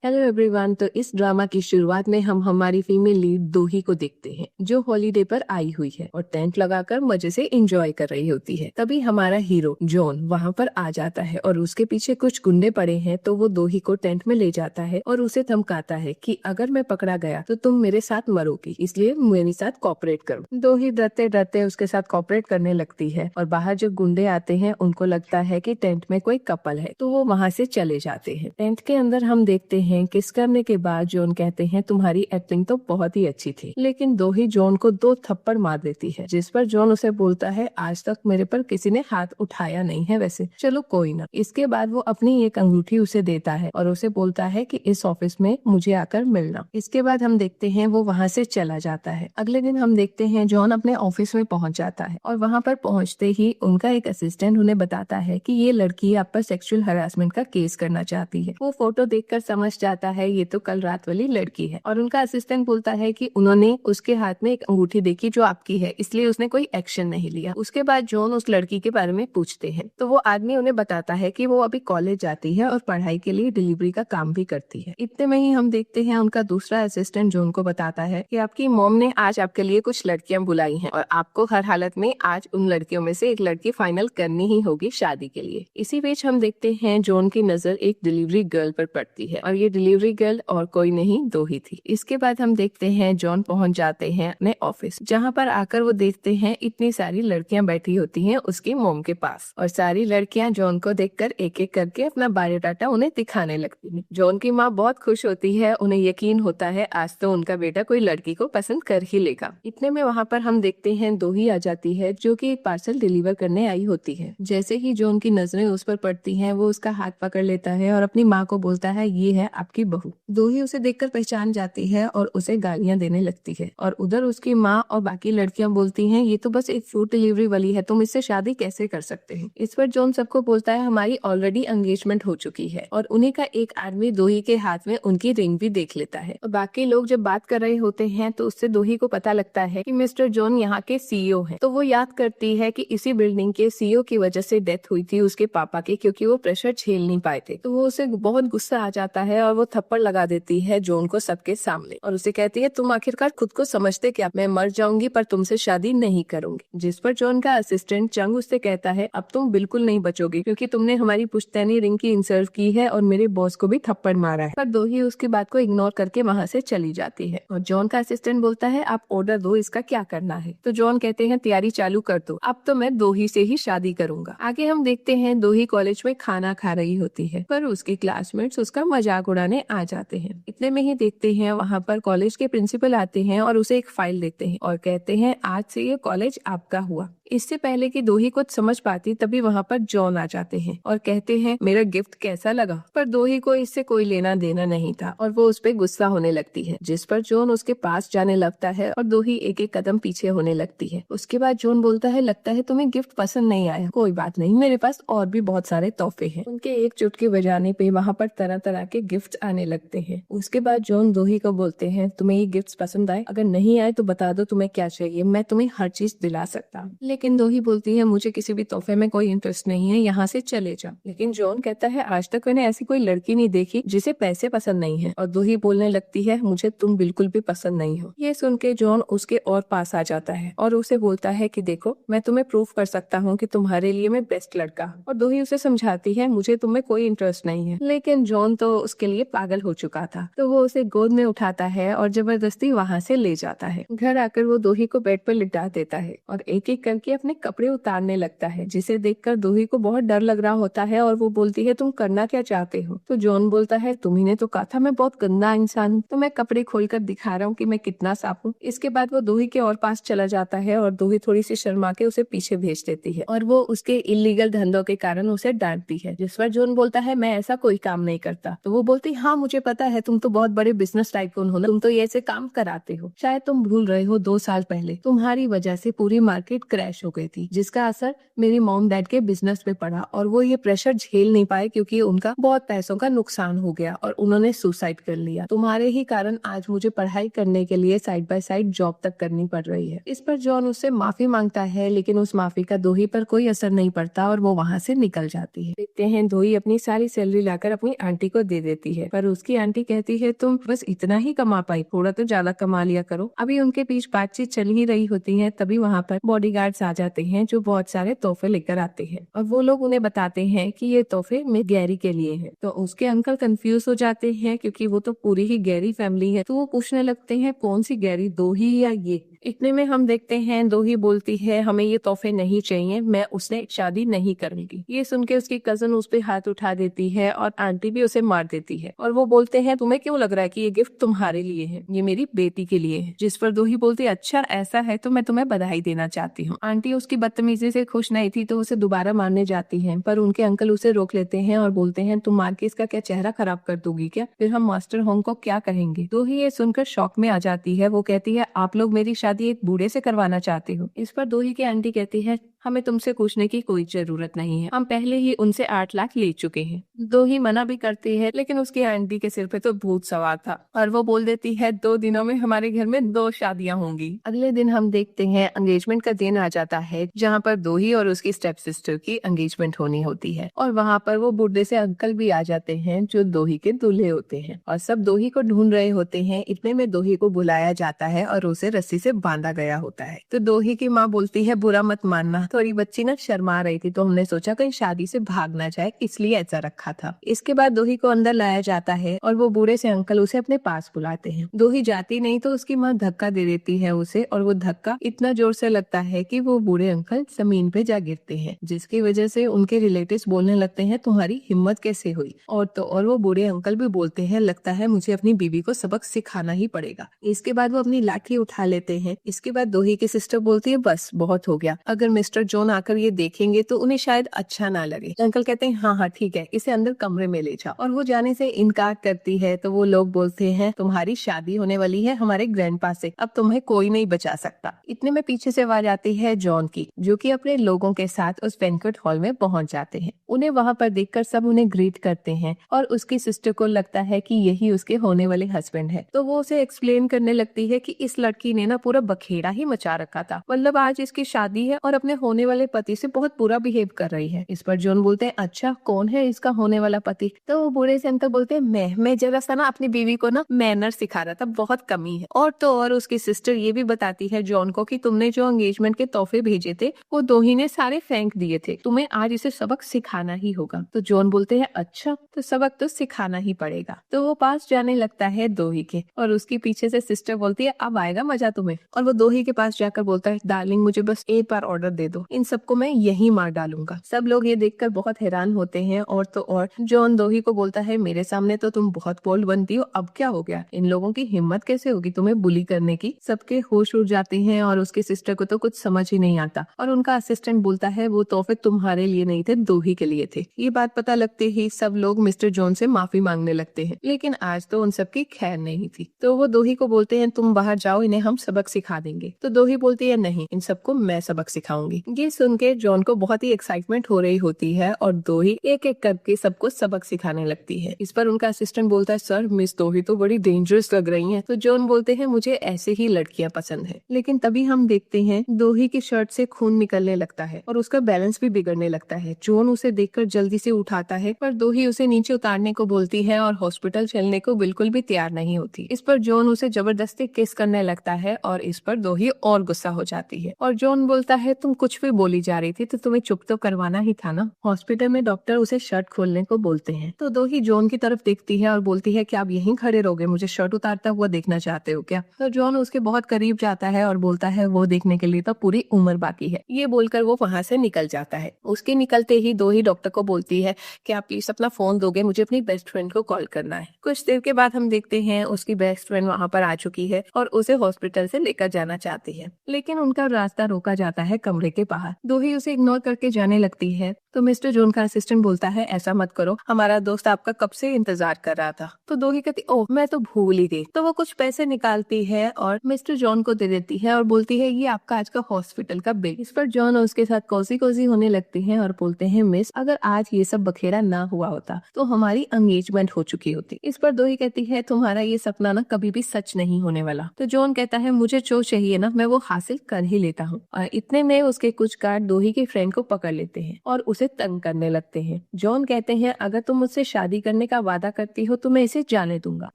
Hello everyone. तो इस drama की शुरुआत में हम हमारी फीमेल लीड दोही को देखते हैं जो हॉलीडे पर आई हुई है और टेंट लगाकर मजे से एंजॉय कर रही होती है। तभी हमारा हीरो जॉन वहां पर आ जाता है और उसके पीछे कुछ गुंडे पड़े हैं, तो वो दोही को टेंट में ले जाता है और उसे धमकाता है कि अगर मैं पकड़ा गया तो तुम मेरे साथ मरोगी, इसलिए मेरे साथ कॉपरेट करो। दोही डरते डरते उसके साथ कॉपरेट करने लगती है और बाहर जो गुंडे आते हैं उनको लगता है कि टेंट में कोई कपल है, तो वो वहाँ से चले जाते हैं। टेंट के अंदर हम देखते हैं किस करने के बाद जॉन कहते हैं तुम्हारी एक्टिंग तो बहुत ही अच्छी थी, लेकिन दोही जॉन को 2 थप्पड़ मार देती है, जिस पर जॉन उसे बोलता है आज तक मेरे पर किसी ने हाथ उठाया नहीं है, वैसे चलो कोई ना। इसके बाद वो अपनी एक अंगूठी उसे देता है और उसे बोलता है कि इस ऑफिस में मुझे आकर मिलना। इसके बाद हम देखते हैं वो वहाँ से चला जाता है। अगले दिन हम देखते हैं जॉन अपने ऑफिस में पहुंच जाता है और वहाँ पर पहुंचते ही उनका एक असिस्टेंट उन्हें बताता है कि ये लड़की आप पर सेक्सुअल हरासमेंट का केस करना चाहती है। वो फोटो देखकर समझ जाता है ये तो कल रात वाली लड़की है और उनका असिस्टेंट बोलता है कि उन्होंने उसके हाथ में एक अंगूठी देखी जो आपकी है, इसलिए उसने कोई एक्शन नहीं लिया। उसके बाद जॉन उस लड़की के बारे में पूछते हैं तो वो आदमी उन्हें बताता है कि वो अभी कॉलेज जाती है और पढ़ाई के लिए डिलीवरी का काम भी करती है। इतने में ही हम देखते हैं उनका दूसरा असिस्टेंट जॉन को बताता है कि आपकी मॉम ने आज आपके लिए कुछ लड़कियां बुलाई हैं और आपको हर हालत में आज उन लड़कियों में से एक लड़की फाइनल करनी ही होगी शादी के लिए। इसी बीच हम देखते हैं जॉन की नजर एक डिलीवरी गर्ल पर पड़ती है और ये डिलीवरी गर्ल और कोई नहीं दोही थी। इसके बाद हम देखते हैं जॉन पहुंच जाते हैं अपने ऑफिस, जहां पर आकर वो देखते हैं इतनी सारी लड़कियां बैठी होती हैं उसकी मॉम के पास और सारी लड़कियां जॉन को देखकर एक एक करके अपना बायोडाटा उन्हें दिखाने लगती हैं। जॉन की माँ बहुत खुश होती है, उन्हें यकीन होता है आज तो उनका बेटा कोई लड़की को पसंद कर ही लेगा। इतने में वहाँ पर हम देखते हैं दोही आ जाती है जो कि एक पार्सल डिलीवर करने आई होती है। जैसे ही जॉन की नजरें उस पर पड़ती हैं वो उसका हाथ पकड़ लेता है और अपनी माँ को बोलता है ये है आपकी बहू। दोही उसे देखकर पहचान जाती है और उसे गालियां देने लगती है और उधर उसकी माँ और बाकी लड़कियां बोलती हैं ये तो बस एक फूड डिलीवरी वाली है, तुम इससे शादी कैसे कर सकते हैं। इस पर जॉन सबको बोलता है हमारी ऑलरेडी एंगेजमेंट हो चुकी है और उन्हीं का एक आदमी दोही के हाथ में उनकी रिंग भी देख लेता है और बाकी लोग जब बात कर रहे होते हैं तो उससे दोही को पता लगता है कि मिस्टर जॉन यहाँ के सीईओ हैं। तो वो याद करती है कि इसी बिल्डिंग के सीईओ की वजह से डेथ हुई थी उसके पापा की, क्योंकि वो प्रेशर झेल नहीं पाए थे। तो वो उसे बहुत गुस्सा आ जाता है और वो थप्पड़ लगा देती है जॉन को सबके सामने और उसे कहती है तुम आखिरकार खुद को समझते क्या, मैं मर जाऊंगी पर तुमसे शादी नहीं करूंगी। जिस पर जॉन का असिस्टेंट चंग उससे कहता है अब तुम बिल्कुल नहीं बचोगे क्योंकि तुमने हमारी पुश्तैनी रिंग की इंसल्ट की है और मेरे बॉस को भी थप्पड़ मारा है। पर दोही उसकी बात को इग्नोर करके वहाँ से चली जाती है और जॉन का असिस्टेंट बोलता है आप ऑर्डर दो, इसका क्या करना है। तो जॉन कहते हैं तैयारी चालू कर दो, अब तो मैं दोही से ही शादी करूंगा। आगे हम देखते हैं दोही कॉलेज में खाना खा रही होती है पर उसके क्लासमेट्स उसका मजाक उड़ाने आ जाते हैं। इतने में ही देखते हैं वहाँ पर कॉलेज के प्रिंसिपल आते हैं और उसे एक फाइल देते हैं और कहते हैं आज से ये कॉलेज आपका हुआ। इससे पहले कि दोही कुछ समझ पाती तभी वहाँ पर जॉन आ जाते हैं और कहते हैं मेरा गिफ्ट कैसा लगा। पर दोही को इससे कोई लेना देना नहीं था और वो उस पर गुस्सा होने लगती है, जिस पर जॉन उसके पास जाने लगता है और दोही एक एक कदम पीछे होने लगती है। उसके बाद जॉन बोलता है लगता है तुम्हें गिफ्ट पसंद नहीं आया, कोई बात नहीं, मेरे पास और भी बहुत सारे तोहफे हैं। उनके एक चुटकी बजाने पे वहाँ पर तरह तरह के गिफ्ट आने लगते हैं। उसके बाद जॉन दोही को बोलते हैं तुम्हें ये गिफ्ट पसंद आए, अगर नहीं आए तो बता दो तुम्हें क्या चाहिए, मैं तुम्हें हर चीज दिला सकता हूँ। लेकिन दोही बोलती है मुझे किसी भी तोहफे में कोई इंटरेस्ट नहीं है, यहाँ से चले जाओ। लेकिन जॉन कहता है आज तक मैंने ऐसी कोई लड़की नहीं देखी जिसे पैसे पसंद नहीं है। और दोही बोलने लगती है मुझे तुम बिल्कुल भी पसंद नहीं हो। ये सुन के जॉन उसके और पास आ जाता है और उसे बोलता है कि देखो मैं तुम्हें प्रूफ कर सकता हूँ कि तुम्हारे लिए मैं बेस्ट लड़का हूँ। और दोही उसे समझाती है मुझे तुम्हें कोई इंटरेस्ट नहीं है। लेकिन जॉन तो उसके लिए पागल हो चुका था, तो वो उसे गोद में उठाता है और जबरदस्ती वहाँ से ले जाता है। घर आकर वो दोही को बेड पर लिटा देता है और एक एक करके अपने कपड़े उतारने लगता है, जिसे देखकर दोही को बहुत डर लग रहा होता है और वो बोलती है तुम करना क्या चाहते हो। तो जॉन बोलता है तुम्ही ने तो कहा था मैं बहुत गंदा इंसान हूँ, तो मैं कपड़े खोलकर दिखा रहा हूँ कि मैं कितना साफ हूँ। इसके बाद वो दोही के और पास चला जाता है और दोही थोड़ी सी शर्मा के उसे पीछे भेज देती है और वो उसके इलीगल धंधों के कारण उसे डांटती है। जिस पर जॉन बोलता है मैं ऐसा कोई काम नहीं करता। तो वो बोलती हाँ मुझे पता है, तुम तो बहुत बड़े बिजनेस टाइकून हो ना, तुम तो ये ऐसे काम कराते हो। शायद तुम भूल रहे हो 2 साल पहले तुम्हारी वजह से पूरी मार्केट क्रैश क्रैश हो गई थी, जिसका असर मेरी मॉम डैड के बिजनेस पे पड़ा और वो ये प्रेशर झेल नहीं पाए क्योंकि उनका बहुत पैसों का नुकसान हो गया और उन्होंने सुसाइड कर लिया। तुम्हारे ही कारण आज मुझे पढ़ाई करने के लिए साइड बाय साइड जॉब तक करनी पड़ रही है। इस पर जॉन उससे माफी मांगता है, लेकिन उस माफी का दोही पर कोई असर नहीं पड़ता और वो वहाँ से निकल जाती है। देखते हैं दोही अपनी सारी सैलरी लाकर अपनी आंटी को दे देती है, पर उसकी आंटी कहती है तुम बस इतना ही कमा पाई, थोड़ा तो ज्यादा कमा लिया करो। अभी उनके बीच बातचीत चल ही रही होती है, तभी वहाँ पर बॉडीगार्ड्स आ जाते हैं जो बहुत सारे तोहफे लेकर आते हैं और वो लोग उन्हें बताते हैं कि ये तोहफे मिस गैरी के लिए हैं। तो उसके अंकल कंफ्यूज हो जाते हैं क्योंकि वो तो पूरी ही गैरी फैमिली है, तो वो पूछने लगते हैं कौन सी गैरी, दोही या ये। इतने में हम देखते हैं दोही बोलती है हमें ये तोहफे नहीं चाहिए, मैं उससे शादी नहीं करूंगी। ये सुन के उसकी कजन उस पे हाथ उठा देती है और आंटी भी उसे मार देती है और वो बोलते हैं तुम्हें क्यों लग रहा है कि ये गिफ्ट तुम्हारे लिए है, ये मेरी बेटी के लिए है। जिस पर दोही बोलती है अच्छा ऐसा है तो मैं तुम्हें बधाई देना चाहती हूँ। आंटी उसकी बदतमीजी से खुश नहीं थी तो उसे दोबारा मारने जाती है, पर उनके अंकल उसे रोक लेते हैं और बोलते हैं तुम मार के इसका क्या चेहरा खराब कर दोगी क्या, फिर हम मास्टर होंग को क्या कहेंगे। दोही ये सुनकर शॉक में आ जाती है, वो कहती है आप लोग मेरी शादी एक बूढ़े से करवाना चाहते हो। इस पर दोही की आंटी कहती है हमें तुमसे पूछने की कोई जरूरत नहीं है, हम पहले ही उनसे 8 लाख ले चुके हैं। दोही मना भी करती है, लेकिन उसकी आंटी के सिर पे तो भूत सवार था और वो बोल देती है 2 दिनों में हमारे घर में 2 शादियां होंगी। अगले दिन हम देखते हैं एंगेजमेंट का दिन आ जाता है, जहाँ पर दोही और उसकी स्टेप सिस्टर की एंगेजमेंट होनी होती है और वहाँ पर वो बूढ़े से अंकल भी आ जाते हैं जो दोही के दूल्हे होते हैं और सब दोही को ढूंढ रहे होते हैं। इतने में दोही को बुलाया जाता है और उसे रस्सी से बांधा गया होता है। तो दोही की माँ बोलती है बुरा मत मानना, थोड़ी बच्ची ना शर्मा रही थी तो हमने सोचा कहीं शादी से भाग ना जाए इसलिए ऐसा रखा था। इसके बाद दोही को अंदर लाया जाता है और वो बूढ़े से अंकल उसे अपने पास बुलाते हैं। दोही जाती नहीं तो उसकी माँ धक्का दे देती है उसे और वो धक्का इतना जोर से लगता है कि वो बूढ़े अंकल जमीन पे जा गिरते हैं, जिसकी वजह से उनके रिलेटिव्स बोलने लगते हैं तुम्हारी हिम्मत कैसे हुई। और वो बूढ़े अंकल भी बोलते हैं लगता है मुझे अपनी बीवी को सबक सिखाना ही पड़ेगा। इसके बाद वो अपनी लाठी उठा लेते हैं। इसके बाद दोही की सिस्टर बोलती है बस बहुत हो गया, अगर मिस्टर जॉन आकर ये देखेंगे तो उन्हें शायद अच्छा ना लगे। अंकल कहते हैं हाँ ठीक है, इसे अंदर कमरे में ले जाओ और वो जाने से इनकार करती है। तो वो लोग बोलते हैं तुम्हारी शादी होने वाली है हमारे ग्रैंडपा से, अब तुम्हें कोई नहीं बचा सकता। इतने में पीछे से आवाज आती है जॉन की, जो कि अपने लोगों के साथ उस बैंक्वेट हॉल में पहुंच जाते हैं। उन्हें वहां पर देखकर सब उन्हें ग्रीट करते हैं और उसकी सिस्टर को लगता है कि यही उसके होने वाले हस्बैंड है। तो वो उसे एक्सप्लेन करने लगती है कि इस लड़की ने ना पूरा बखेड़ा ही मचा रखा था, मतलब आज इसकी शादी है और अपने होने वाले पति से बहुत बुरा बिहेव कर रही है। इस पर जॉन बोलते हैं अच्छा कौन है इसका होने वाला पति। तो वो बूढ़े से अंकल बोलते हैं मैं जरा सा ना अपनी बीवी को ना मैनर सिखा रहा था, बहुत कमी है। और उसकी सिस्टर ये भी बताती है जॉन को कि तुमने जो एंगेजमेंट के तोहफे भेजे थे वो दोही ने सारे फेंक दिए थे, तुम्हें आज इसे सबक सिखाना ही होगा। तो जॉन बोलते हैं अच्छा तो सबक तो सिखाना ही पड़ेगा। तो वो पास जाने लगता है दोही के और उसके पीछे से सिस्टर बोलती है अब आएगा मजा तुम्हें। और वो दोही के पास जाकर बोलता है डार्लिंग मुझे बस एक बार ऑर्डर दे दो, इन सबको मैं यही मार डालूंगा। सब लोग ये देखकर बहुत हैरान होते हैं और जॉन दोही को बोलता है मेरे सामने तो तुम बहुत बोल्ड बनती हो, अब क्या हो गया, इन लोगों की हिम्मत कैसे होगी तुम्हें बुली करने की। सबके होश उड़ जाते हैं और उसके सिस्टर को तो कुछ समझ ही नहीं आता और उनका असिस्टेंट बोलता है वो तोहफे तुम्हारे लिए नहीं थे, दोही के लिए थे। ये बात पता लगते ही सब लोग मिस्टर जॉन से माफी मांगने लगते हैं, लेकिन आज तो उन सबकी खैर नहीं थी। तो वो दोही को बोलते हैं तुम बाहर जाओ, इन्हें हम सबक सिखा देंगे। तो दोही बोलती है नहीं, इन सबको मैं सबक सिखाऊंगी। ये सुन के जॉन को बहुत ही एक्साइटमेंट हो रही होती है और दोही एक एक करके सबको सबक सिखाने लगती है। इस पर उनका असिस्टेंट बोलता है सर मिस दोही तो बड़ी डेंजरस लग रही हैं। तो जॉन बोलते हैं मुझे ऐसे ही लड़कियां पसंद है। लेकिन तभी हम देखते हैं दोही की शर्ट से खून निकलने लगता है और उसका बैलेंस भी बिगड़ने लगता है। जॉन उसे देखकर जल्दी से उठाता है पर दोही उसे नीचे उतारने को बोलती है और हॉस्पिटल चलने को बिल्कुल भी तैयार नहीं होती। इस पर जॉन उसे जबरदस्ती किस करने लगता है और इस पर दोही और गुस्सा हो जाती है और जॉन बोलता है तुम कुछ भी बोली जा रही थी तो तुम्हें चुप तो करवाना ही था ना। हॉस्पिटल में डॉक्टर उसे शर्ट खोलने को बोलते हैं तो दोही जॉन की तरफ देखती है और बोलती है क्या आप यहीं खड़े रहोगे, मुझे शर्ट उतारता हुआ देखना चाहते हो क्या। तो जॉन उसके बहुत करीब जाता है और बोलता है वो देखने के लिए तो पूरी उम्र बाकी है। ये बोलकर वो वहाँ से निकल जाता है। उसके निकलते ही दोही डॉक्टर को बोलती है कि आप प्लीज अपना फोन दोगे, मुझे अपनी बेस्ट फ्रेंड को कॉल करना है। कुछ देर के बाद हम देखते हैं उसकी बेस्ट फ्रेंड वहाँ पर आ चुकी है और उसे हॉस्पिटल से लेकर जाना चाहती है, लेकिन उनका रास्ता रोका जाता है कमरे के बाहर। दोही उसे इग्नोर करके जाने लगती है तो मिस्टर जॉन का असिस्टेंट बोलता है ऐसा मत करो, हमारा दोस्त आपका कब से इंतजार कर रहा था। तो दोही कहती ओह मैं तो भूल ही गई। तो वो कुछ पैसे निकालती है और मिस्टर जॉन को दे देती है और बोलती है ये आपका आज का हॉस्पिटल का बिल। इस पर जॉन उसके साथ कोसी कोसी होने लगती है और बोलते हैं मिस अगर आज ये सब बखेड़ा ना हुआ होता तो हमारी एंगेजमेंट हो चुकी होती। इस पर दोही कहती है तुम्हारा ये सपना ना कभी भी सच नहीं होने वाला। तो जॉन कहता है मुझे जो चाहिए ना मैं वो हासिल कर ही लेता हूँ। और इतने में उसके कुछ गार्ड दोही के फ्रेंड को पकड़ लेते हैं और उसे तंग करने लगते हैं। जॉन कहते हैं अगर तुम मुझसे शादी करने का वादा करती हो तो मैं इसे जाने दूंगा।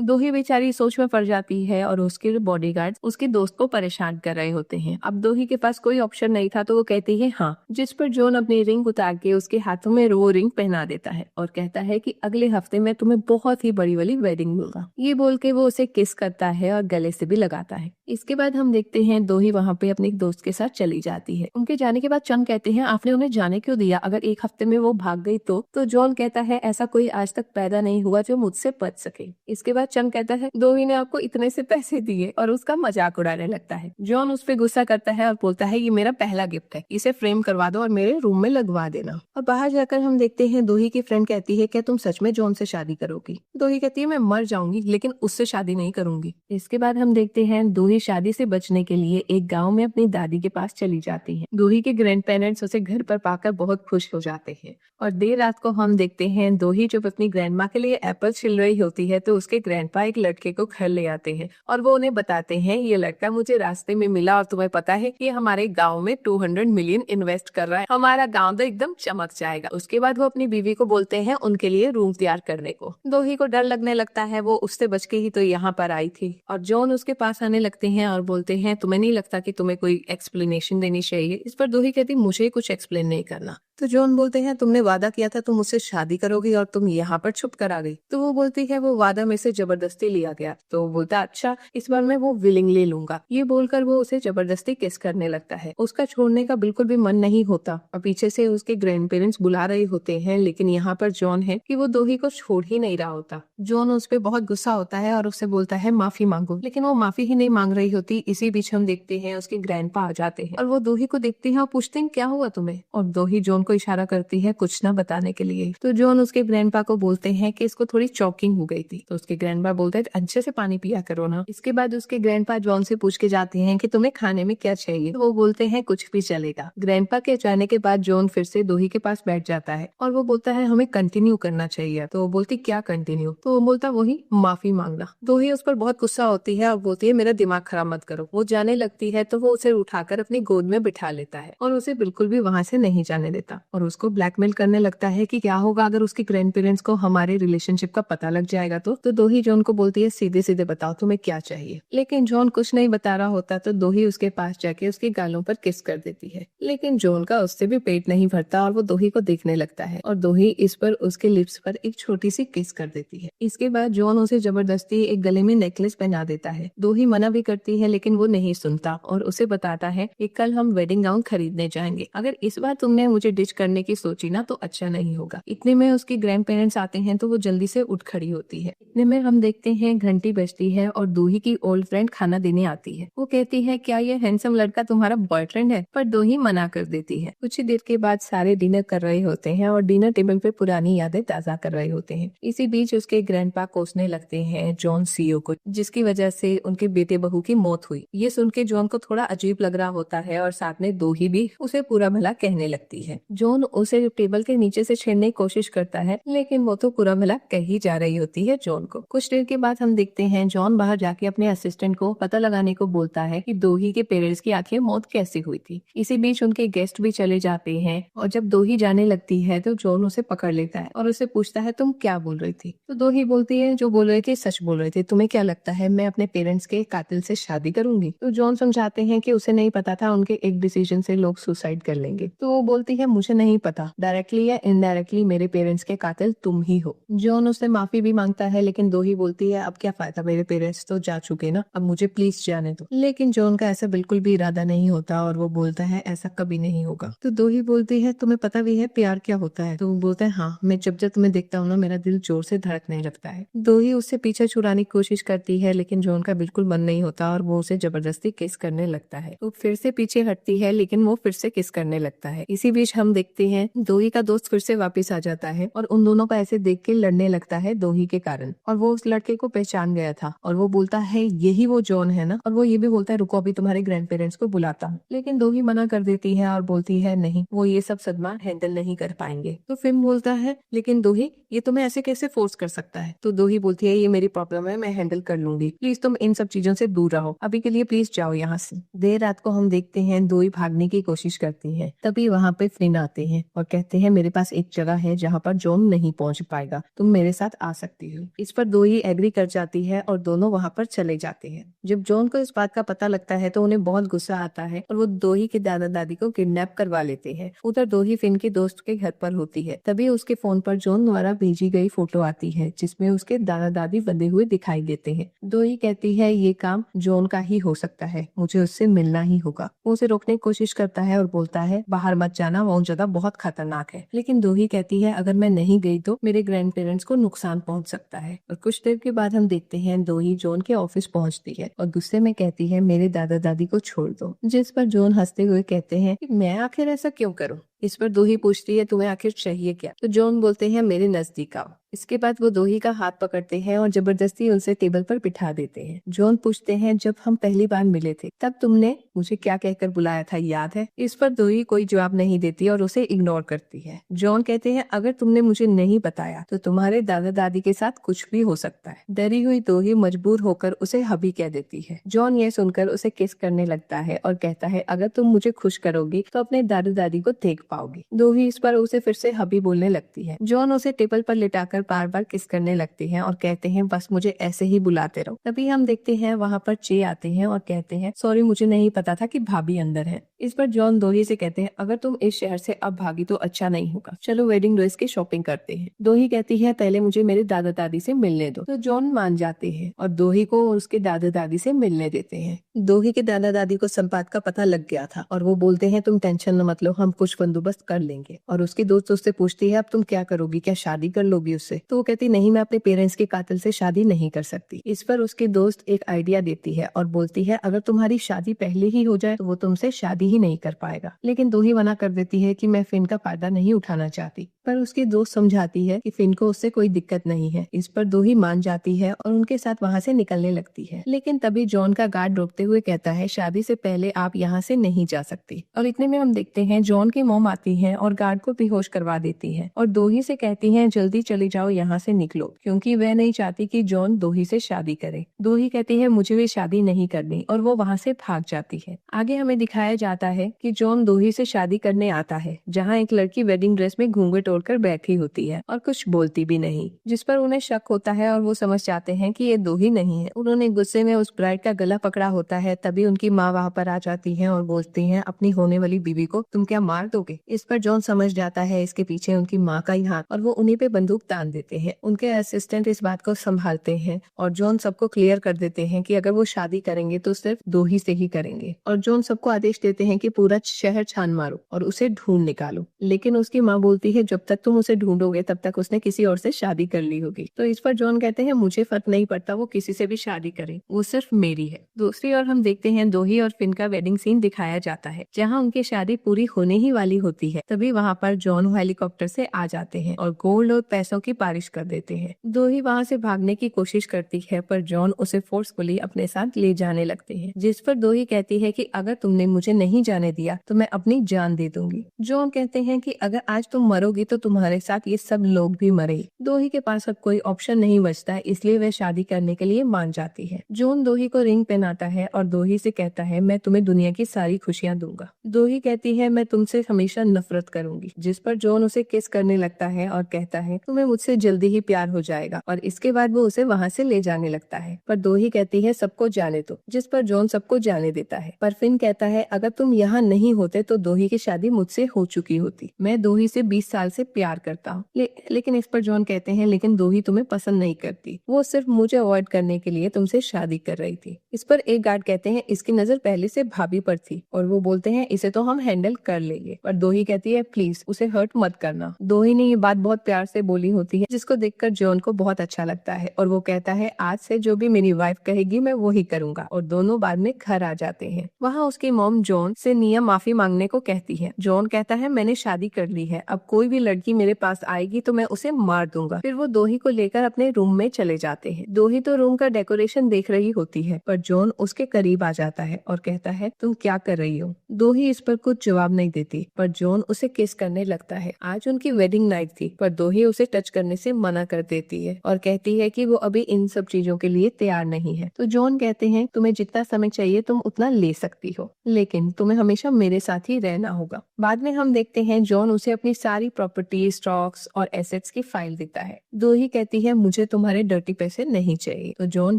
दोही बेचारी सोच में पड़ जाती है और उसके बॉडीगार्ड उसके दोस्त को परेशान कर रहे होते हैं। अब दोही के पास कोई ऑप्शन नहीं था तो वो कहती है हाँ, जिस पर जॉन अपनी रिंग उतार के उसके हाथों में वो रिंग पहना देता है और कहता है कि अगले हफ्ते में तुम्हें बहुत ही बड़ी वाली वेडिंग दूंगा। ये बोल के वो उसे किस करता है और गले से भी लगाता है। इसके बाद हम देखते हैं दोही वहाँ पे अपने एक दोस्त के साथ चली जाती है। उनके जाने के बाद चंग कहते हैं आपने उन्हें जाने क्यों दिया, अगर एक हफ्ते में वो भाग गई तो जॉन कहता है ऐसा कोई आज तक पैदा नहीं हुआ जो मुझसे बच सके। इसके बाद चंग कहता है दोही ने आपको इतने से पैसे दिए और उसका मजाक उड़ाने लगता है। जॉन उस पर गुस्सा करता है और बोलता है ये मेरा पहला गिफ्ट है, इसे फ्रेम करवा दो और मेरे रूम में लगवा देना। और बाहर जाकर हम देखते हैं दोही की फ्रेंड कहती है क्या तुम सच में जॉन से शादी करोगी। दोही कहती है मैं मर जाऊंगी लेकिन उससे शादी नहीं करूंगी। इसके बाद हम देखते हैं दोही शादी से बचने के लिए एक गाँव में अपनी दादी के पास चली जाती है। दोही के ग्रैंड पेरेंट्स उसे घर पर पाकर बहुत खुश हो जाते हैं। और देर रात को हम देखते हैं दोही जब अपनी ग्रैंडमा के लिए एप्पल छिल रही होती है तो उसके ग्रैंडपा एक लड़के को घर ले आते हैं और वो उन्हें बताते हैं ये लड़का मुझे रास्ते में मिला और तुम्हें पता है ये हमारे गांव में 200 मिलियन इन्वेस्ट कर रहा है, हमारा गांव तो एकदम चमक जाएगा। उसके बाद वो अपनी बीवी को बोलते हैं उनके लिए रूम तैयार करने को। दोही को डर लगने लगता है, वो उससे बच के ही तो यहाँ पर आई थी। और जॉन उसके पास आने लगते हैं और बोलते हैं तुम्हें नहीं लगता कि तुम्हें कोई एक्सप्लेनेशन देनी चाहिए। इस पर दोही कहती मुझे कुछ एक्सप्लेन नहीं करना। तो जॉन बोलते हैं तुमने वादा किया था तुम मुझसे शादी करोगी और तुम यहाँ पर छुप कर आ गई। तो वो बोलती है वो वादा में से जबरदस्ती लिया गया। तो वो बोलता अच्छा इस बार मैं वो विलिंगली लूंगा। ये बोलकर वो उसे जबरदस्ती किस करने लगता है। उसका छोड़ने का बिल्कुल भी मन नहीं होता और पीछे से उसके ग्रैंड पेरेंट्स बुला रहे होते हैं, लेकिन यहाँ पर जॉन है कि वो दोही को छोड़ ही नहीं रहा होता। जॉन उस पर बहुत गुस्सा होता है और उससे बोलता है माफी मांगो, लेकिन वो माफी ही नहीं मांग रही होती। इसी बीच हम देखते हैं उसके ग्रैंडपा आ जाते हैं और वो दोही को देखते हैं और पूछते हैं क्या हुआ तुम्हें। और दोही जॉन को इशारा करती है कुछ ना बताने के लिए। तो जॉन उसके ग्रैंडपा को बोलते हैं कि इसको थोड़ी चॉकिंग हो गई थी। तो उसके ग्रैंडपा बोलते हैं अच्छे से पानी पिया करो ना। इसके बाद उसके ग्रैंडपा जॉन से पूछ के जाते हैं कि तुम्हें खाने में क्या चाहिए। तो वो बोलते हैं कुछ भी चलेगा। ग्रैंडपा के जाने के बाद जॉन फिर से दोही के पास बैठ जाता है और वो बोलता है हमें कंटिन्यू करना चाहिए। तो वो बोलती क्या कंटिन्यू। तो वो बोलता वही माफी मांगना। दोही उस पर बहुत गुस्सा होती है और बोलती है मेरा दिमाग खराब मत करो। वो जाने लगती है तो वो उसे उठाकर अपनी गोद में बिठा लेता है और उसे बिल्कुल भी वहाँ से नहीं जाने देता और उसको ब्लैकमेल करने लगता है कि क्या होगा अगर उसके ग्रैंड पेरेंट्स को हमारे रिलेशनशिप का पता लग जाएगा। तो दोही जॉन को बोलती है सीधे सीधे बताओ तुम्हें क्या चाहिए। लेकिन जॉन कुछ नहीं बता रहा होता तो दोही उसके पास जाके उसके गालों पर किस कर देती है। लेकिन जॉन का उससे भी पेट नहीं भरता और वो दोही को देखने लगता है और दोही इस पर उसके लिप्स पर एक छोटी सी किस कर देती है। इसके बाद जॉन उसे जबरदस्ती एक गले में नेकलेस पहना देता है। दोही मना भी करती है लेकिन वो नहीं सुनता और उसे बताता है कि कल हम वेडिंग गाउन खरीदने जाएंगे, अगर इस बार तुमने मुझे डिच करने की सोची ना तो अच्छा नहीं होगा। इतने में उसके ग्रैंड पेरेंट्स आते हैं तो वो जल्दी से उठ खड़ी होती है। इतने में हम देखते हैं घंटी बजती है और दोही की ओल्ड फ्रेंड खाना देने आती है। वो कहती है क्या ये हैंडसम लड़का तुम्हारा बॉयफ्रेंड है, पर दोही मना कर देती है। कुछ ही देर के बाद सारे डिनर कर रहे होते हैं और डिनर टेबल पे पुरानी यादें ताजा कर रहे होते हैं। इसी बीच उसके ग्रैंडपा कोसने लगते हैं जॉन सीईओ को, जिसकी वजह से उनके बेटे बहू की मौत हुई। ये सुन के जॉन को थोड़ा अजीब लग रहा होता है और साथ में दोही भी उसे पूरा भला कहने लगती है। जॉन उसे टेबल के नीचे से छेड़ने की कोशिश करता है लेकिन वो तो पूरा भला कही जा रही होती है जॉन को। कुछ देर के बाद हम देखते हैं जॉन बाहर जाके अपने असिस्टेंट को पता लगाने को बोलता है कि दोही के पेरेंट्स की आखिर मौत कैसे हुई थी। इसी बीच उनके गेस्ट भी चले जाते हैं और जब दोही जाने लगती है तो जॉन उसे पकड़ लेता है और उसे पूछता है तुम क्या बोल रही थी। तो दोही बोलती है जो बोल रही थी सच बोल रही थी, तुम्हें क्या लगता है मैं अपने पेरेंट्स के कातिल से शादी करूंगी। तो जॉन समझाते हैं कि उसे नहीं पता था उनके एक डिसीजन से लोग सुसाइड कर लेंगे। तो वो बोलती है मुझे नहीं पता, डायरेक्टली या इनडायरेक्टली मेरे पेरेंट्स के कातिल तुम ही हो। जॉन उससे माफी भी मांगता है, लेकिन दो ही बोलती है अब क्या फायदा, मेरे पेरेंट्स तो जा चुके ना, अब मुझे प्लीज जाने दो। लेकिन जॉन का ऐसा बिल्कुल भी इरादा नहीं होता और वो बोलता है ऐसा कभी नहीं होगा। तो दो ही बोलती है तुम्हें पता भी है प्यार क्या होता है? तो वो बोलता है हाँ, मैं जब जब तुम्हें देखता हूँ ना मेरा दिल जोर से धड़कने लगता है। दो ही उससे पीछे छुड़ाने की कोशिश करती है, लेकिन जॉन का बिल्कुल मन नहीं होता और वो उसे जबरदस्ती किस करने लगता है। तो फिर से पीछे हटती है, लेकिन वो फिर से किस करने लगता है। इसी बीच हम देखते हैं दोही का दोस्त फिर से वापस आ जाता है और उन दोनों को ऐसे देख के लड़ने लगता है दोही के कारण। और वो उस लड़के को पहचान गया था और वो बोलता है यही वो जॉन है ना, और वो ये भी बोलता है रुको अभी तुम्हारे ग्रैंड पेरेंट्स को बुलाता हूँ। लेकिन दोही मना कर देती है और बोलती है नहीं, वो ये सब सदमा हैंडल नहीं कर पाएंगे। तो फिल्म बोलता है लेकिन दोही ये तुम्हें ऐसे कैसे फोर्स कर सकता है? तो दोही बोलती है ये मेरी प्रॉब्लम है, मैं हैंडल कर लूंगी, प्लीज तुम इन सब चीजों से दूर रहो, अभी के लिए प्लीज जाओ यहाँ से। देर रात को हम देखते हैं दोही भागने की कोशिश करती है, तभी वहाँ पे फ्लिन आते हैं और कहते हैं मेरे पास एक जगह है जहाँ पर जॉन नहीं पहुँच पाएगा, तुम मेरे साथ आ सकती हो। इस पर दोही एग्री कर जाती है और दोनों वहाँ पर चले जाते हैं। जब जॉन को इस बात का पता लगता है तो उन्हें बहुत गुस्सा आता है और वो दोही के दादा दादी को किडनैप करवा लेते हैं। उधर दोही फिन के दोस्त के घर पर होती है, तभी उसके फोन पर जॉन द्वारा भेजी गई फोटो आती है जिसमें उसके दादा दादी बंधे हुए दिखाई देते हैं। दोही कहती है ये काम जॉन का ही हो सकता है, मुझे उससे मिलना ही होगा। वो उसे रोकने की कोशिश करता है और बोलता है बाहर मत जाना, वो जगह बहुत खतरनाक है। लेकिन दोही कहती है अगर मैं नहीं गई तो मेरे ग्रैंड पेरेंट्स को नुकसान पहुंच सकता है। और कुछ देर के बाद हम देखते हैं दोही जॉन के ऑफिस पहुंचती है और गुस्से में कहती है मेरे दादा दादी को छोड़ दो, जिस पर जॉन हंसते हुए कहते हैं कि मैं आखिर ऐसा क्यों करूं। इस पर दोही पूछती है तुम्हें आखिर चाहिए क्या? तो जॉन बोलते हैं मेरे नजदीक आओ। इसके बाद वो दोही का हाथ पकड़ते हैं और जबरदस्ती उसे टेबल पर बिठा देते हैं। जॉन पूछते हैं जब हम पहली बार मिले थे तब तुमने मुझे क्या कहकर बुलाया था, याद है? इस पर दोही कोई जवाब नहीं देती और उसे इग्नोर करती है। जॉन कहते हैं अगर तुमने मुझे नहीं बताया तो तुम्हारे दादा दादी के साथ कुछ भी हो सकता है। डरी हुई दोही मजबूर होकर उसे हबी कह देती है। जॉन ये सुनकर उसे किस करने लगता है और कहता है अगर तुम मुझे खुश करोगी तो अपने दादा दादी को देख पाओगी। दोही इस पर उसे फिर से हबी बोलने लगती है। जॉन उसे टेबल पर लिटाकर बार बार किस करने लगते हैं और कहते हैं बस मुझे ऐसे ही बुलाते रहो। तभी हम देखते हैं वहाँ पर चे आते हैं और कहते हैं सॉरी मुझे नहीं पता था कि भाभी अंदर है। इस पर जॉन दोही से कहते हैं अगर तुम इस शहर से अब भागी तो अच्छा नहीं होगा, चलो वेडिंग ड्रेस की शॉपिंग करते हैं। दोही कहती है पहले मुझे मेरे दादा दादी से मिलने दो। तो जॉन मान जाते हैं और दोही को उसके दादा दादी से मिलने देते हैं। दोही के दादा दादी को सब बात का पता लग गया था और वो बोलते हैं तुम टेंशन न मत लो, हम कुछ बंदोबस्त कर लेंगे। और उसकी दोस्त उससे पूछती है अब तुम क्या करोगी, क्या शादी कर लोगी उससे? तो वो कहती नहीं, मैं अपने पेरेंट्स के कातिल से शादी नहीं कर सकती। इस पर उसकी दोस्त एक आइडिया देती है और बोलती है अगर तुम्हारी शादी पहले ही हो जाए तो वो तुमसे शादी ही नहीं कर पाएगा। लेकिन दोही मना कर देती है कि मैं फिन का फायदा नहीं उठाना चाहती। पर उसकी दोस्त समझाती है कि फिन को उससे कोई दिक्कत नहीं है। इस पर दोही मान जाती है और उनके साथ वहाँ से निकलने लगती है। लेकिन तभी जॉन का गार्ड रोकते हुए कहता है शादी से पहले आप यहाँ से नहीं जा सकती। और इतने में हम देखते हैं जॉन की मॉम आती है और गार्ड को बेहोश करवा देती है और दोही से कहती है जल्दी चली जाओ यहाँ से निकलो, क्योंकि वह नहीं चाहती कि जॉन दोही से शादी करे। दोही कहती है मुझे भी शादी नहीं करनी और वो वहाँ से भाग जाती है। आगे हमें दिखाया जाता है कि जॉन दोही से शादी करने आता है, जहाँ एक लड़की वेडिंग ड्रेस में घूंघट ओढ़कर बैठी होती है और कुछ बोलती भी नहीं, जिस पर उन्हें शक होता है और वो समझ जाते हैं कि ये दोही नहीं है। उन्होंने गुस्से में उस ब्राइड का गला पकड़ा होता है। तभी उनकी माँ वहाँ पर आ जाती है और बोलती है अपनी होने वाली बीवी को तुम क्या मार दोगे? इस पर जॉन समझ जाता है इसके पीछे उनकी माँ का ही हाथ और वो उन्हीं पे बंदूक तान देते हैं। उनके असिस्टेंट इस बात को संभालते हैं और जॉन सबको क्लियर कर देते हैं कि अगर वो शादी करेंगे तो सिर्फ दोही से ही करेंगे। और जॉन सबको आदेश देते हैं कि पूरा शहर छान मारो और उसे ढूंढ निकालो। लेकिन उसकी माँ बोलती है जब तक तुम उसे ढूंढोगे तब तक उसने किसी और से शादी कर ली होगी। तो इस पर जॉन कहते हैं मुझे फर्क नहीं पड़ता वो किसी से भी शादी करे, वो सिर्फ मेरी है। दूसरी ओर हम देखते हैं दोही और फिन का वेडिंग सीन दिखाया जाता है, जहाँ उनकी शादी पूरी होने ही वाली होती है। तभी वहाँ पर जॉन हेलीकॉप्टर से आ जाते हैं और गोल्ड और पैसों की बारिश कर देते हैं। दोही वहाँ से भागने की कोशिश करती है पर जॉन उसे फोर्सफुली अपने साथ ले जाने लगते हैं, जिस पर दोही कहती है कि अगर तुमने मुझे नहीं जाने दिया तो मैं अपनी जान दे दूंगी। जॉन कहते हैं कि अगर आज तुम मरोगी तो तुम्हारे साथ ये सब लोग भी मरे। दोही के पास अब कोई ऑप्शन नहीं बचता है, इसलिए वह शादी करने के लिए मान जाती है। जॉन दोही को रिंग पहनाता है और दोही से कहता है मैं तुम्हें दुनिया की सारी खुशियाँ दूंगा। दोही कहती है मैं तुमसे हमेशा नफरत करूंगी, जिस पर जॉन उसे किस करने लगता है और कहता है तुम्हें मुझसे जल्दी ही प्यार हो जाएगा, और इसके बाद वो उसे वहाँ से ले जाने लगता है। पर दोही कहती है सबको जाने दो, जिस पर जॉन सबको जाने देता है। पर फिन कहता है अगर तुम यहाँ नहीं होते तो दोही की शादी मुझसे हो चुकी होती। मैं दोही से 20 साल से प्यार करता हूँ। लेकिन इस पर जॉन कहते हैं लेकिन दोही तुम्हें पसंद नहीं करती, वो सिर्फ मुझे अवॉइड करने के लिए तुमसे शादी कर रही थी। इस पर एक गार्ड कहते हैं इसकी नजर पहले से भाभी पर थी, और वो बोलते हैं इसे तो हम हैंडल कर लेंगे। पर दोही कहती है प्लीज उसे हर्ट मत करना। दोही ने ये बात बहुत प्यार से बोली होती है, जिसको देखकर जॉन को बहुत अच्छा लगता है, और वो कहता है आज से जो भी मेरी वाइफ कहेगी मैं वो ही करूंगा। और दोनों बाद में घर आ जाते हैं। वहाँ उसकी मॉम जॉन से निया माफी मांगने को कहती है। जॉन कहता है मैंने शादी कर ली है, अब कोई भी लड़की मेरे पास आएगी तो मैं उसे मार दूंगा। फिर वो दोही को लेकर अपने रूम में चले जाते हैं। दोही तो रूम का डेकोरेशन देख रही होती है, पर जॉन उसके करीब आ जाता है और कहता है तुम क्या कर रही हो। दोही इस पर कुछ जवाब नहीं देती, पर जॉन उसे किस करने लगता है। आज उनकी वेडिंग नाइट थी, पर दोही उसे टच करने से मना कर देती है और कहती है कि वो अभी इन सब चीजों के लिए तैयार नहीं है। तो जॉन कहते हैं तुम्हें जितना समय चाहिए तुम उतना ले सकती हो, लेकिन तुम्हें हमेशा मेरे साथ ही रहना होगा। बाद में हम देखते हैं जॉन उसे अपनी सारी प्रॉपर्टी, स्टॉक्स और एसेट्स की फाइल देता है। दोही कहती है मुझे तुम्हारे डर्टी पैसे नहीं चाहिए। तो जॉन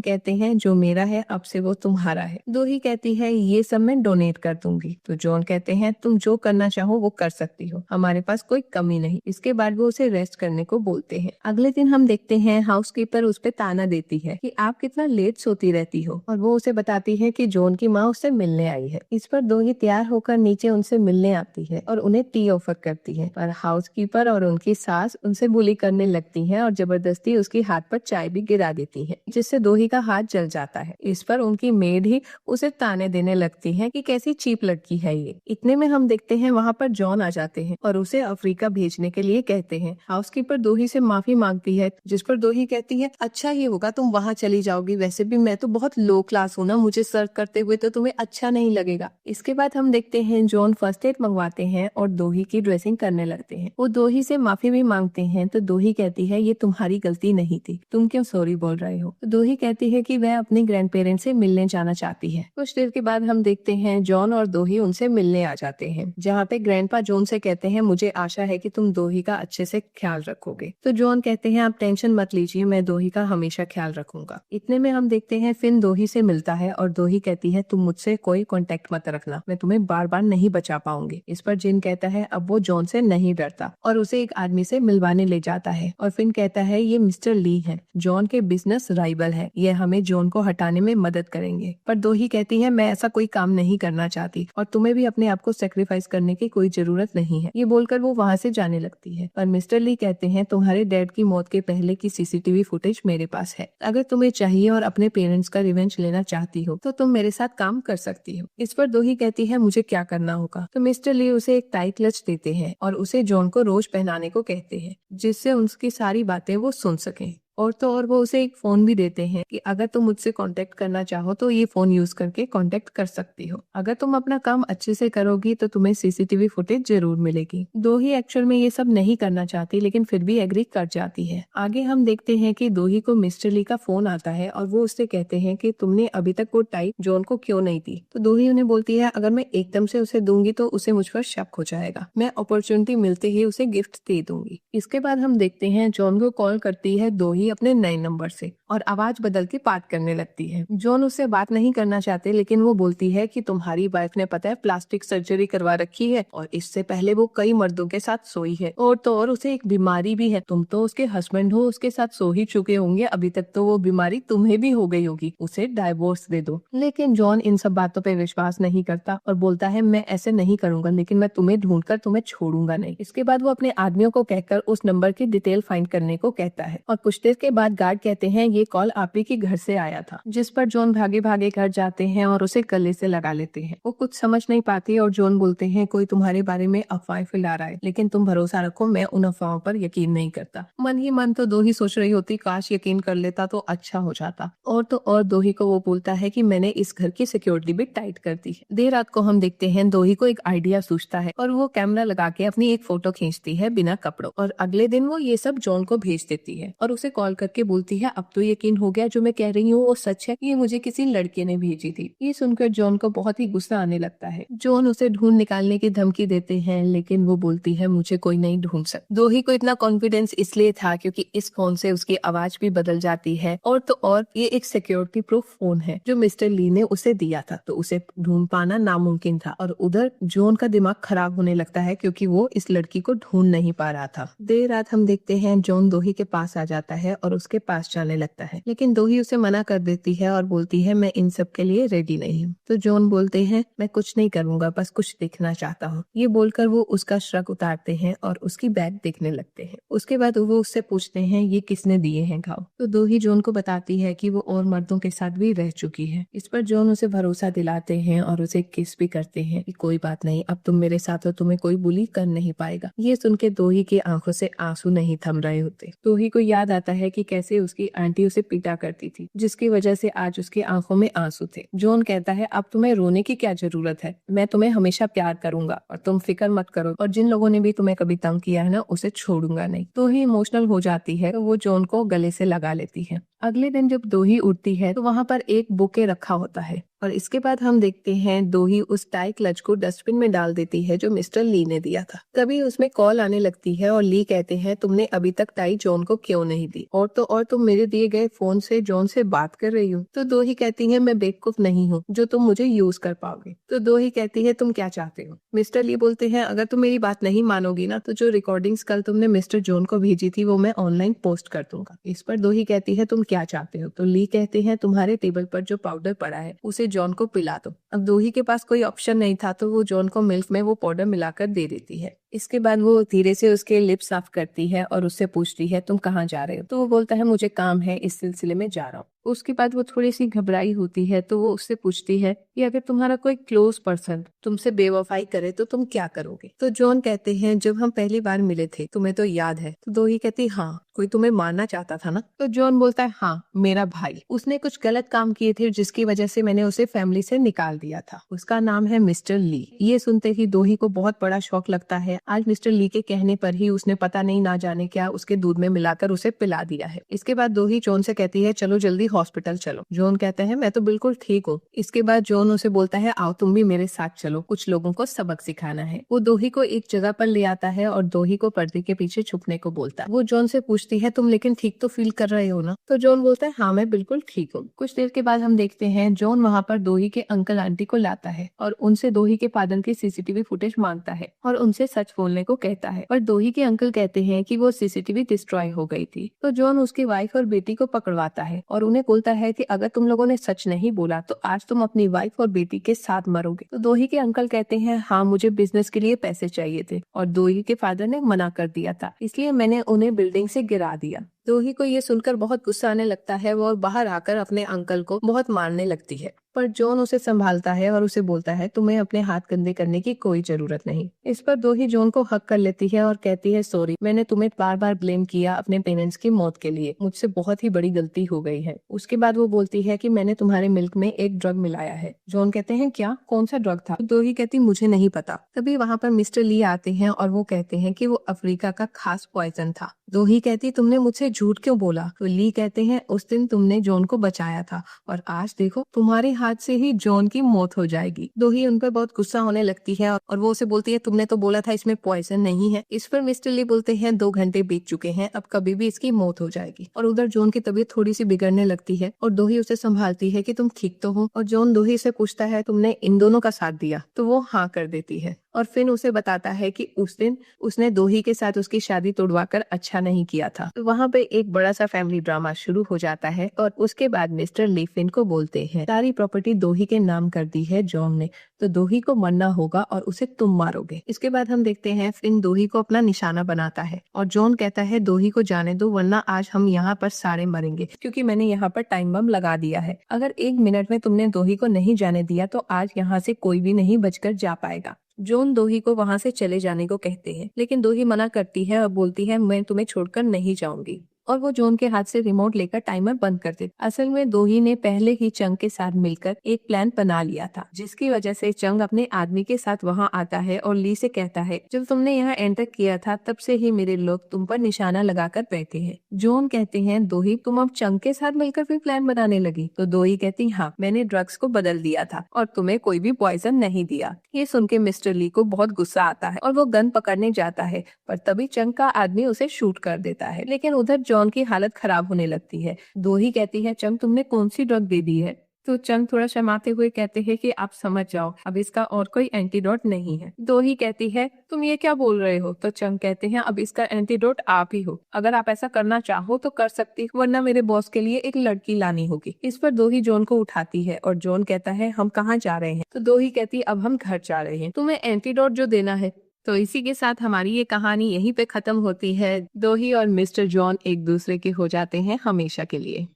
कहते हैं जो मेरा है अब से वो तुम्हारा है। दोही कहती है ये सब मैं डोनेट कर दूंगी। तो जॉन कहते हैं तुम जो करना चाहो वो कर सकती हो, हमारे पास कोई कमी नहीं। इसके बाद वो उसे रेस्ट करने को बोलते हैं। अगले दिन हम देखते हैं हाउसकीपर उस पे ताना देती है कि आप कितना लेट सोती रहती हो, और वो उसे बताती है कि जॉन की माँ उससे मिलने आई है। इस पर दोही तैयार होकर नीचे उनसे मिलने आती है और उन्हें टी ऑफर करती है, पर हाउसकीपर और उनकी सास उनसे बुली करने लगती है और जबरदस्ती उसकी हाथ पर चाय भी गिरा देती है, जिससे दोही का हाथ जल जाता है। इस पर उनकी मेड ही उसे ताने देने लगती है कि कैसी चीप लड़की है ये। इतने में हम देखते हैं वहाँ पर जॉन आ जाते हैं और उसे अफ्रीका भेजने के लिए कहते हैं। हाउसकीपर दोही से माफी मांगती है, जिस पर दोही कहती है अच्छा ही होगा तुम वहाँ चली जाओगी, वैसे भी मैं तो बहुत लो क्लास हूँ ना, मुझे सर्व करते हुए तो तुम्हें अच्छा नहीं लगेगा। इसके बाद हम देखते हैं जॉन फर्स्ट एड मंगवाते हैं और दोही की ड्रेसिंग करने लगते हैं। वो दोही से माफी भी मांगते हैं, तो दोही कहती है ये तुम्हारी गलती नहीं थी, तुम क्यों सॉरी बोल रहे हो। तो दोही कहती है कि वह अपने ग्रैंड पेरेंट्स से मिलने जाना चाहती है। कुछ देर के बाद हम देखते हैं जॉन और दोही उनसे मिलने आ जाते हैं, जहाँ पे ग्रैंडपा जॉन से कहते हैं मुझे आशा है कि तुम दोही का अच्छे से ख्याल रखोगे। तो जॉन कहते हैं आप टेंशन मत लीजिए, मैं दोही का हमेशा ख्याल रखूंगा। इतने में हम देखते हैं फिन दोही से मिलता है और दोही कहती है तुम मुझसे कोई कांटेक्ट मत रखना, मैं तुम्हें बार बार नहीं बचा पाऊंगी। इस पर जिन कहता है अब वो जॉन से नहीं डरता और उसे एक आदमी से मिलवाने ले जाता है, और फिन कहता है ये मिस्टर ली है, जॉन के बिजनेस राइवल है, ये हमें जॉन को हटाने में मदद करेंगे। पर दोही कहती है मैं ऐसा कोई काम नहीं करना चाहती और तुम्हें भी अपने आप को सेक्रीफाइस करने की कोई जरूरत नहीं है। ये बोलकर वो वहाँ से जाने लगती है। पर मिस्टर ली कहते हैं तुम्हारे डैड की मौत के पहले की सीसीटीवी फुटेज मेरे पास है, अगर तुम्हें चाहिए और अपने पेरेंट्स का रिवेंज लेना चाहती हो तो तुम मेरे साथ काम कर सकती हो। इस पर दोही कहती है मुझे क्या करना होगा। तो मिस्टर ली उसे एक टाइट क्लच देते हैं और उसे जॉन को रोज पहनाने को कहते हैं, जिससे उसकी सारी बातें वो सुन सके। और तो और वो उसे एक फोन भी देते हैं कि अगर तुम मुझसे कांटेक्ट करना चाहो तो ये फोन यूज करके कांटेक्ट कर सकती हो। अगर तुम अपना काम अच्छे से करोगी तो तुम्हें सीसीटीवी फुटेज जरूर मिलेगी। दोही एक्चुअल में ये सब नहीं करना चाहती, लेकिन फिर भी एग्री कर जाती है। आगे हम देखते हैं कि दोही को मिस्टर ली का फोन आता है और वो उससे कहते हैं कि तुमने अभी तक वो टाइप जॉन को क्यों नहीं दी। तो दोही उन्हें बोलती है अगर मैं एकदम से उसे दूंगी तो उसे मुझ पर शक हो जाएगा, मैं अपॉर्चुनिटी मिलते ही उसे गिफ्ट दे दूंगी। इसके बाद हम देखते हैं जॉन को कॉल करती है दोही अपने नए नंबर से और आवाज बदल के बात करने लगती है। जॉन उससे बात नहीं करना चाहते, लेकिन वो बोलती है कि तुम्हारी वाइफ ने पता है प्लास्टिक सर्जरी करवा रखी है और इससे पहले वो कई मर्दों के साथ सोई है, और तो और उसे एक बीमारी भी है। तुम तो उसके हस्बैंड हो, उसके साथ सो ही चुके होंगे, अभी तक तो वो बीमारी तुम्हें भी हो गई होगी, उसे डाइवोर्स दे दो। लेकिन जॉन इन सब बातों पे विश्वास नहीं करता और बोलता है मैं ऐसे नहीं करूंगा, लेकिन मैं तुम्हें ढूंढकर तुम्हें छोड़ूंगा नहीं। इसके बाद वो अपने आदमियों को कहकर उस नंबर की डिटेल फाइंड करने को कहता है और कुछ देर के बाद गार्ड कहते हैं ये ये कॉल आप ही के घर से आया था। जिस पर जॉन भागे भागे घर जाते हैं और उसे गले से लगा लेते हैं। वो कुछ समझ नहीं पाती और जॉन बोलते हैं कोई तुम्हारे बारे में अफवाह फैला रहा है, लेकिन तुम भरोसा रखो, मैं उन अफवाहों पर यकीन नहीं करता। मन ही मन तो दो ही सोच रही होती काश यकीन कर लेता तो अच्छा हो जाता। और तो और दोही को वो बोलता है कि मैंने इस घर की सिक्योरिटी भी टाइट कर दी है। देर रात को हम देखते हैं दोही को एक आइडिया सूझता है और वो कैमरा लगा के अपनी एक फोटो खींचती है बिना कपड़ों, और अगले दिन वो ये सब जॉन को भेज देती है और उसे कॉल करके बोलती है अब तो यकीन हो गया जो मैं कह रही हूँ वो सच है, ये मुझे किसी लड़के ने भेजी थी। ये सुनकर जॉन को बहुत ही गुस्सा आने लगता है। जॉन उसे ढूंढ निकालने की धमकी देते हैं, लेकिन वो बोलती है मुझे कोई नहीं ढूंढ सकता। दोही को इतना कॉन्फिडेंस इसलिए था क्योंकि इस फोन से उसकी आवाज भी बदल जाती है, और तो और ये एक सिक्योरिटी प्रूफ फोन है जो मिस्टर ली ने उसे दिया था, तो उसे ढूंढ पाना नामुमकिन था। और उधर जॉन का दिमाग खराब होने लगता है क्योंकि वो इस लड़की को ढूंढ नहीं पा रहा था। देर रात हम देखते हैं जॉन दोही के पास आ जाता है और उसके पास जाने लगता है, लेकिन दोही उसे मना कर देती है और बोलती है मैं इन सब के लिए रेडी नहीं हूँ। तो जॉन बोलते हैं मैं कुछ नहीं करूंगा, बस कुछ देखना चाहता हूँ। ये बोलकर वो उसका श्रग उतारते हैं और उसकी बैग देखने लगते हैं। उसके बाद वो उससे पूछते हैं ये किसने दिए हैं घाव। तो दोही जॉन को बताती है कि वो और मर्दों के साथ भी रह चुकी है। इस पर जॉन उसे भरोसा दिलाते हैं और उसे किस भी करते हैं कि कोई बात नहीं, अब तुम मेरे साथ हो, तुम्हें कोई बुली कर नहीं पाएगा। ये सुन के दोही की आंखों से आंसू नहीं थम रहे होते। दोही को याद आता है कि कैसे उसकी आंटी उसे पीटा करती थी, जिसकी वजह से आज उसकी आंखों में आंसू थे। जॉन कहता है अब तुम्हें रोने की क्या जरूरत है, मैं तुम्हें हमेशा प्यार करूंगा और तुम फिक्र मत करो, और जिन लोगों ने भी तुम्हें कभी तंग किया है ना उसे छोड़ूंगा नहीं। दोही इमोशनल हो जाती है तो वो जॉन को गले से लगा लेती है। अगले दिन जब दोही उठती है तो वहाँ पर एक बुके रखा होता है, और इसके बाद हम देखते हैं दोही उस टाई क्लच को डस्टबिन में डाल देती है जो मिस्टर ली ने दिया था। तभी उसमें कॉल आने लगती है और ली कहते हैं तुमने अभी तक टाई जॉन को क्यों नहीं दी, और तो और तुम मेरे दिए गए फोन से जॉन से बात कर रही हो। तो दोही कहती है मैं बेवकूफ नहीं हूँ जो तुम मुझे यूज कर पाओगे। तो दोही कहती है तुम क्या चाहते हो। मिस्टर ली बोलते हैं अगर तुम मेरी बात नहीं मानोगी ना तो जो रिकॉर्डिंग्स कल तुमने मिस्टर जॉन को भेजी थी वो मैं ऑनलाइन पोस्ट कर दूंगा। इस पर दोही कहती है तुम क्या चाहते हो। तो ली कहते हैं तुम्हारे टेबल पर जो पाउडर पड़ा है उसे जॉन को पिला दो। अब दोही के पास कोई ऑप्शन नहीं था तो वो जॉन को मिल्क में वो पाउडर मिलाकर दे देती है। इसके बाद वो धीरे से उसके लिप साफ करती है और उससे पूछती है तुम कहाँ जा रहे हो। तो वो बोलता है मुझे काम है, इस सिलसिले में जा रहा हूँ। उसके बाद वो थोड़ी सी घबराई होती है तो वो उससे पूछती है कि अगर तुम्हारा कोई क्लोज पर्सन तुमसे बेवफाई करे तो तुम क्या करोगे। तो जॉन कहते हैं जब हम पहली बार मिले थे तुम्हें तो याद है। तो दोही कहती हाँ कोई तुम्हें मारना चाहता था ना। तो जॉन बोलता है हाँ मेरा भाई, उसने कुछ गलत काम किए थे जिसकी वजह से मैंने उसे फैमिली से निकाल दिया था। उसका नाम है मिस्टर ली। ये सुनते ही दोही को बहुत बड़ा शौक लगता है। आज मिस्टर ली के कहने पर ही उसने पता नहीं ना जाने क्या उसके दूध में मिलाकर उसे पिला दिया है। इसके बाद दोही जॉन से कहती है चलो जल्दी हॉस्पिटल चलो। जॉन कहता है मैं तो बिल्कुल ठीक हूँ। इसके बाद जॉन उसे बोलता है आओ तुम भी मेरे साथ चलो, कुछ लोगों को सबक सिखाना है। वो दोही को एक जगह पर ले आता है और दोही को पर्दे के पीछे छुपने को बोलता है। वो जॉन से पूछती है तुम लेकिन ठीक तो फील कर रहे हो ना। तो जॉन बोलता है हाँ मैं बिल्कुल ठीक हूँ। कुछ देर के बाद हम देखते हैं जॉन वहाँ पर दोही के अंकल आंटी को लाता है और उनसे दोही के फादर की सीसीटीवी फुटेज मांगता है और उनसे सच बोलने को कहता है। और दोही के अंकल कहते हैं कि वो सीसीटीवी डिस्ट्रॉय हो गई थी। तो जॉन उसकी वाइफ और बेटी को पकड़वाता है और उन्हें बोलता है कि अगर तुम लोगों ने सच नहीं बोला तो आज तुम अपनी वाइफ और बेटी के साथ मरोगे। तो दोही के अंकल कहते हैं हाँ मुझे बिजनेस के लिए पैसे चाहिए थे और दोही के फादर ने मना कर दिया था, इसलिए मैंने उन्हें बिल्डिंग से गिरा दिया। दोही को ये सुनकर बहुत गुस्सा आने लगता है वो बाहर आकर अपने अंकल को बहुत मारने लगती है, पर जॉन उसे संभालता है और उसे बोलता है तुम्हें अपने हाथ गंदे करने की कोई जरूरत नहीं। इस पर दोही जॉन को हक कर लेती है और कहती है सॉरी, मैंने तुम्हें बार बार ब्लेम किया अपने पेरेंट्स की मौत के लिए, मुझसे बहुत ही बड़ी गलती हो गई है। उसके बाद वो बोलती है कि मैंने तुम्हारे मिल्क में एक ड्रग मिलाया है। जॉन कहते हैं क्या, कौन सा ड्रग था। दोही कहती मुझे नहीं पता। तभी वहाँ पर मिस्टर ली आते हैं और वो कहते हैं कि वो अफ्रीका का खास पॉइजन था। दोही कहती तुमने मुझसे झूठ क्यों बोला। तो ली कहते हैं उस दिन तुमने जॉन को बचाया था और आज देखो तुम्हारे हाथ से ही जॉन की मौत हो जाएगी। दोही उन पर बहुत गुस्सा होने लगती है और वो उसे बोलती है तुमने तो बोला था इसमें पॉइजन नहीं है। इस पर मिस्टर ली बोलते हैं 2 घंटे बीत चुके हैं, अब कभी भी इसकी मौत हो जाएगी। और उधर जॉन की तबीयत थोड़ी सी बिगड़ने लगती है और दोही उसे संभालती है कि तुम ठीक तो हो। और जॉन दोही से पूछता है तुमने इन दोनों का साथ दिया। तो वो हाँ कर देती है। और फिन उसे बताता है कि उस दिन उसने दोही के साथ उसकी शादी तोड़वाकर अच्छा नहीं किया था। तो वहाँ पे एक बड़ा सा फैमिली ड्रामा शुरू हो जाता है और उसके बाद मिस्टर ली फिन को बोलते हैं सारी प्रॉपर्टी दोही के नाम कर दी है जॉन ने, तो दोही को मरना होगा और उसे तुम मारोगे। इसके बाद हम देखते हैं फिन दोही को अपना निशाना बनाता है और जॉन कहता है दोही को जाने दो वरना आज हम यहाँ पर सारे मरेंगे, क्योंकि मैंने यहाँ पर टाइम बम लगा दिया है। अगर 1 मिनट में तुमने दोही को नहीं जाने दिया तो आज यहाँ से कोई भी नहीं बचकर जा पाएगा। जॉन दोही को वहाँ से चले जाने को कहते हैं, लेकिन दोही मना करती है और बोलती है मैं तुम्हें छोड़कर नहीं जाऊंगी, और वो जॉन के हाथ से रिमोट लेकर टाइमर बंद कर देती। असल में दोही ने पहले ही चंग के साथ मिलकर एक प्लान बना लिया था, जिसकी वजह से चंग अपने आदमी के साथ वहाँ आता है और ली से कहता है जब तुमने यहाँ एंटर किया था तब से ही मेरे लोग तुम पर निशाना लगाकर बैठे हैं। जॉन कहते हैं दोही तुम अब चंग के साथ मिलकर भी प्लान बनाने लगी? तो दोही कहती हाँ, मैंने ड्रग्स को बदल दिया था और तुम्हें कोई भी पॉइजन नहीं दिया। ये सुन के मिस्टर ली को बहुत गुस्सा आता है और वो गन पकड़ने जाता है, पर तभी चंग का आदमी उसे शूट कर देता है। लेकिन उधर जॉन की हालत खराब होने लगती है। दोही कहती है चंग तुमने कौन सी ड्रग दे दी है? तो चंग थोड़ा शर्माते हुए कहते हैं कि आप समझ जाओ, अब इसका और कोई एंटीडोट नहीं है। दोही कहती है तुम ये क्या बोल रहे हो? तो चंग कहते हैं अब इसका एंटीडोट आप ही हो, अगर आप ऐसा करना चाहो तो कर सकती, वरना मेरे बॉस के लिए एक लड़की लानी होगी। इस पर दोही जॉन को उठाती है और जॉन कहता है हम कहाँ जा रहे हैं? तो दोही कहती है अब हम घर जा रहे हैं, तुम्हें एंटीडोट जो देना है। तो इसी के साथ हमारी ये कहानी यहीं पे खत्म होती है। दोही और मिस्टर जॉन एक दूसरे के हो जाते हैं हमेशा के लिए।